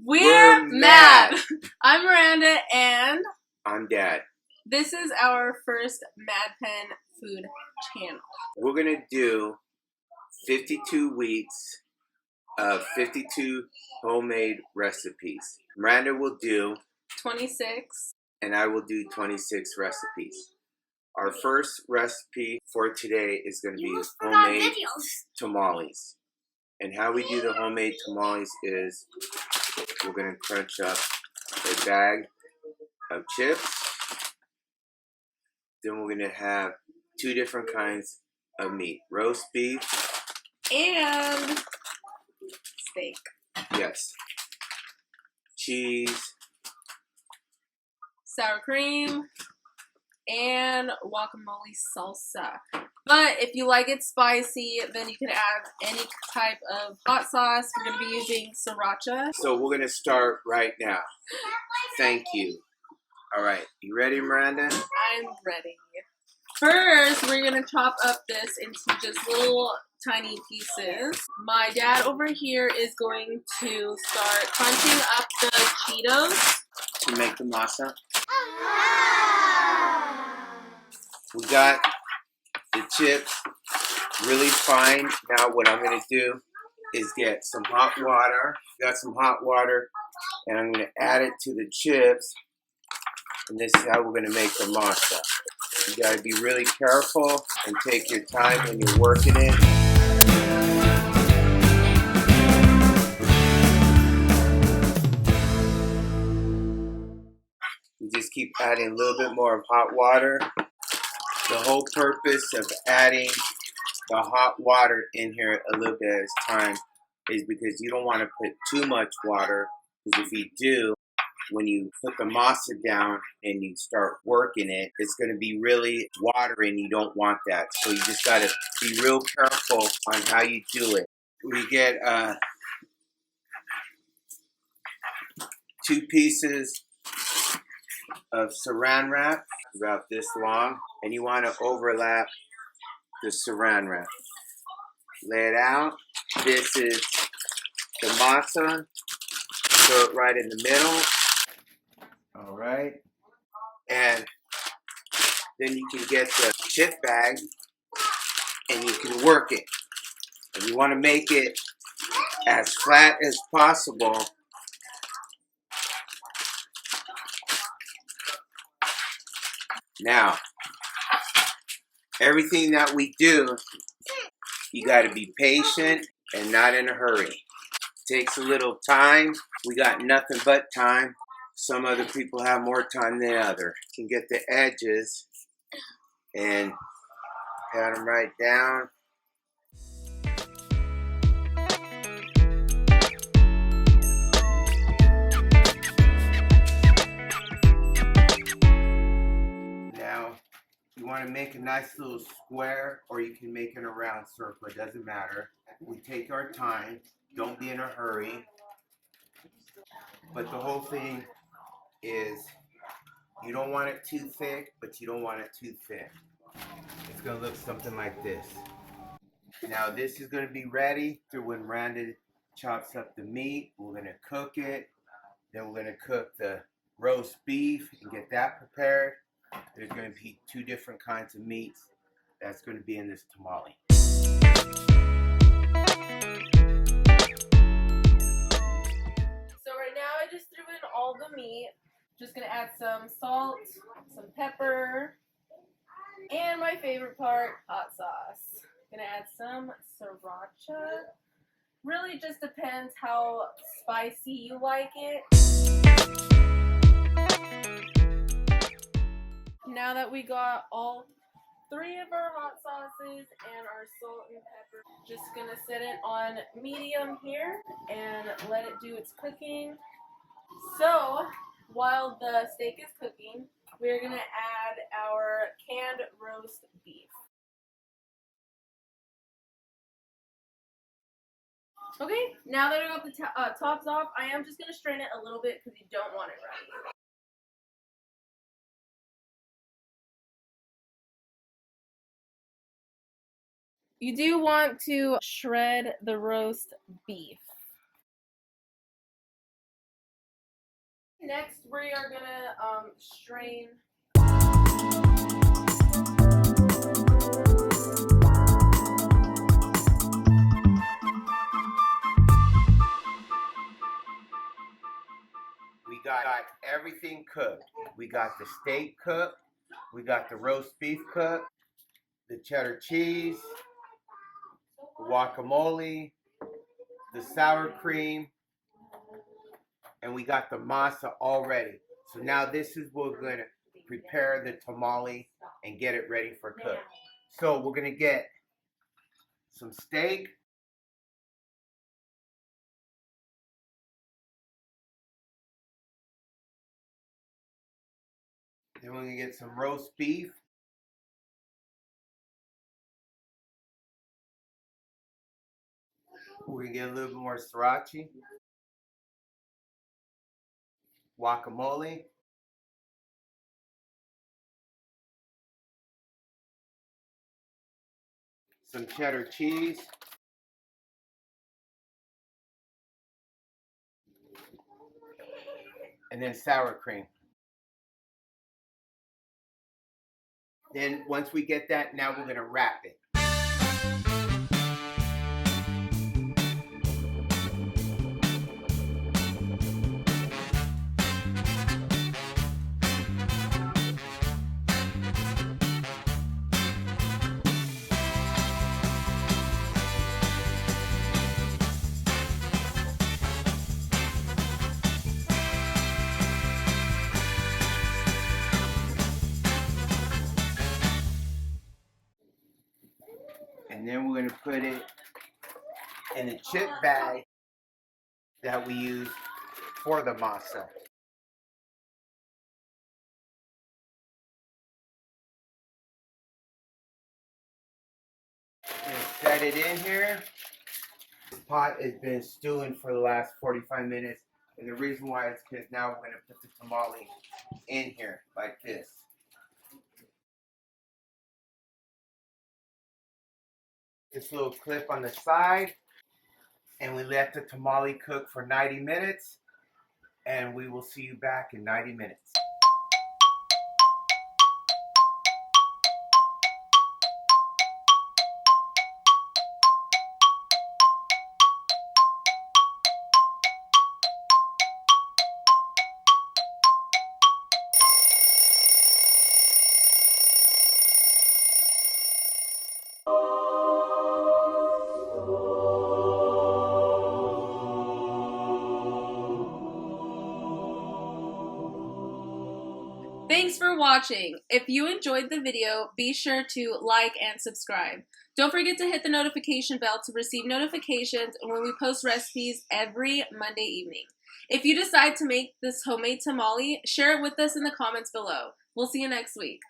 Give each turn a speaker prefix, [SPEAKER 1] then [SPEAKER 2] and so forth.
[SPEAKER 1] We're mad. I'm Miranda and
[SPEAKER 2] I'm Dad.
[SPEAKER 1] This is our first Mad Pen food channel.
[SPEAKER 2] We're gonna do 52 weeks of 52 homemade recipes. Miranda will do
[SPEAKER 1] 26
[SPEAKER 2] and I will do 26 recipes. Our first recipe for today is going to be homemade tamales. And how we do the homemade tamales is we're going to crunch up a bag of chips. Then we're going to have two different kinds of meat. Roast beef.
[SPEAKER 1] And steak.
[SPEAKER 2] Yes. Cheese.
[SPEAKER 1] Sour cream. And guacamole salsa. But if you like it spicy, then you can add any type of hot sauce. We're going to be using sriracha.
[SPEAKER 2] So we're going to start right now. Thank you. All right. You ready, Miranda?
[SPEAKER 1] I'm ready. First, we're going to chop up this into just little tiny pieces. My dad over here is going to start crunching up the Cheetos.
[SPEAKER 2] To make the masa. We got the chips really fine. Now what I'm going to do is get some hot water. Got some hot water, and I'm going to add it to the chips. And this is how we're going to make the masa. You got to be really careful and take your time when you're working it. You just keep adding a little bit more of hot water. The whole purpose of adding the hot water in here a little bit at a time is because you don't want to put too much water, because if you do, when you put the masa down and you start working it, it's going to be really watery and you don't want that. So you just got to be real careful on how you do it. We get 2 pieces of saran wrap, about this long, and you want to overlap the saran wrap. Lay it out. This is the masa. Throw it right in the middle. All right. And then you can get the chip bag and you can work it. And you want to make it as flat as possible. Now, everything that we do, you got to be patient and not in a hurry. It takes a little time. We got nothing but time. Some other people have more time than others. You can get the edges and pat them right down. Now, you want to make a nice little square, or you can make it a round circle. It doesn't matter. We take our time. Don't be in a hurry. But the whole thing is you don't want it too thick, but you don't want it too thin. It's going to look something like this. Now this is going to be ready for when Miranda chops up the meat. We're going to cook it. Then we're going to cook the roast beef and get that prepared. There's going to be 2 different kinds of meats that's going to be in this tamale.
[SPEAKER 1] So right now I just threw in all the meat. Just going to add some salt, some pepper, and my favorite part, hot sauce. Gonna add some sriracha. Really just depends how spicy you like it. Now that we got all 3 of our hot sauces and our salt and pepper, just gonna set it on medium here and let it do its cooking. So while the steak is cooking, we're gonna add our canned roast beef. Okay, now that I got the tops off, I am just going to strain it a little bit because you don't want it runny. You do want to shred the roast beef. Next, we are gonna strain.
[SPEAKER 2] We got everything cooked. We got the steak cooked. We got the roast beef cooked. The cheddar cheese. The guacamole. The sour cream. And we got the masa all ready. So now this is what we're gonna prepare the tamale and get it ready for cook. So we're gonna get some steak. Then we're gonna get some roast beef. We're gonna get a little bit more sriracha. Guacamole. Some cheddar cheese. And then sour cream. Then once we get that, now we're gonna wrap it. And then we're gonna put it in the chip bag that we use for the masa. And set it in here. This pot has been stewing for the last 45 minutes. And the reason why is because now we're gonna put the tamale in here like this. This little clip on the side. And we let the tamale cook for 90 minutes. And we will see you back in 90 minutes.
[SPEAKER 1] Thanks for watching. If you enjoyed the video, be sure to like and subscribe. Don't forget to hit the notification bell to receive notifications when we post recipes every Monday evening. If you decide to make this homemade tamale, share it with us in the comments below. We'll see you next week.